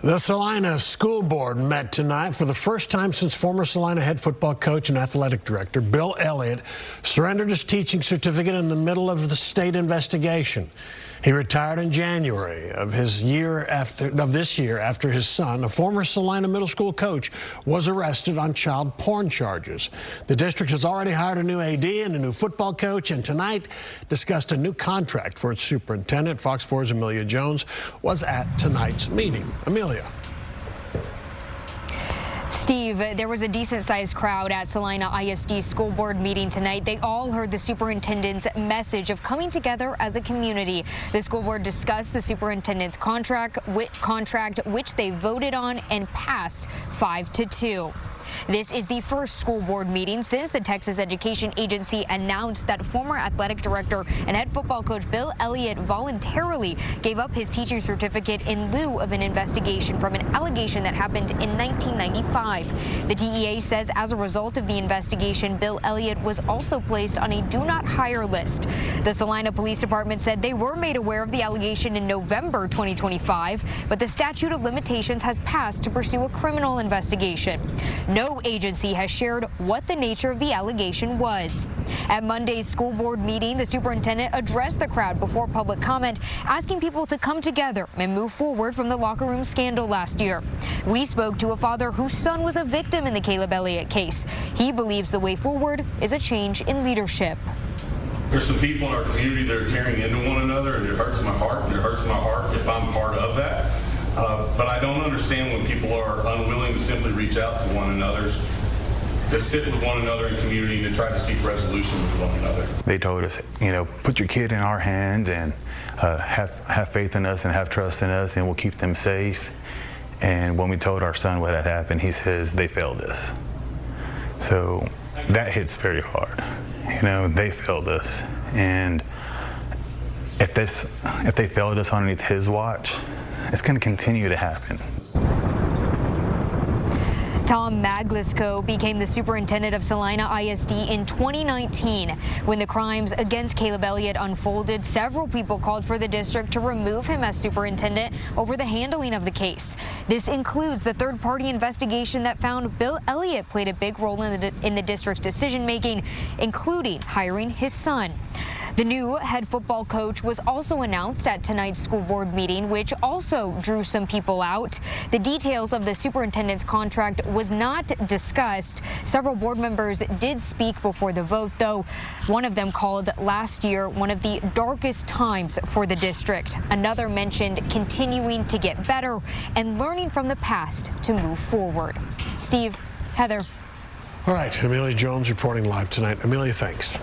The Celina School Board met tonight for the first time since former Celina head football coach and athletic director Bill Elliott surrendered his teaching certificate in the middle of the state investigation. He retired in January of this year after his son, a former Celina middle school coach, was arrested on child porn charges. The district has already hired a new AD and a new football coach, and tonight discussed a new contract for its superintendent. Fox 4's Amelia Jones was at tonight's meeting. Amelia. Steve, there was a decent-sized crowd at Celina ISD school board meeting tonight. They all heard the superintendent's message of coming together as a community. The school board discussed the superintendent's contract, which they voted on and passed 5-2. This is the first school board meeting since the Texas Education Agency announced that former athletic director and head football coach Bill Elliott voluntarily gave up his teaching certificate in lieu of an investigation from an allegation that happened in 1995. The TEA says as a result of the investigation, Bill Elliott was also placed on a do not hire list. The Celina Police Department said they were made aware of the allegation in November 2025, but the statute of limitations has passed to pursue a criminal investigation. No agency has shared what the nature of the allegation was. At Monday's school board meeting, the superintendent addressed the crowd before public comment, asking people to come together and move forward from the locker room scandal last year. We spoke to a father whose son was a victim in the Caleb Elliott case. He believes the way forward is a change in leadership. There's some people in our community that are tearing into one another, and it hurts my heart, and it hurts my heart if I'm part of that. But I don't understand when people are unwilling to simply reach out to one another, to sit with one another in community, and to try to seek resolution with one another. They told us, put your kid in our hands and have faith in us and have trust in us, and we'll keep them safe. And when we told our son what had happened, he says they failed us. So that hits very hard. They failed us, and if they failed us underneath his watch, it's going to continue to happen. Tom Maglisco became the superintendent of Celina ISD in 2019. When the crimes against Caleb Elliott unfolded, several people called for the district to remove him as superintendent over the handling of the case. This includes the third-party investigation that found Bill Elliott played a big role in the district's decision-making, including hiring his son. The new head football coach was also announced at tonight's school board meeting, which also drew some people out. The details of the superintendent's contract was not discussed. Several board members did speak before the vote, though. One of them called last year one of the darkest times for the district. Another mentioned continuing to get better and learning from the past to move forward. Steve, Heather. All right, Amelia Jones reporting live tonight. Amelia, thanks.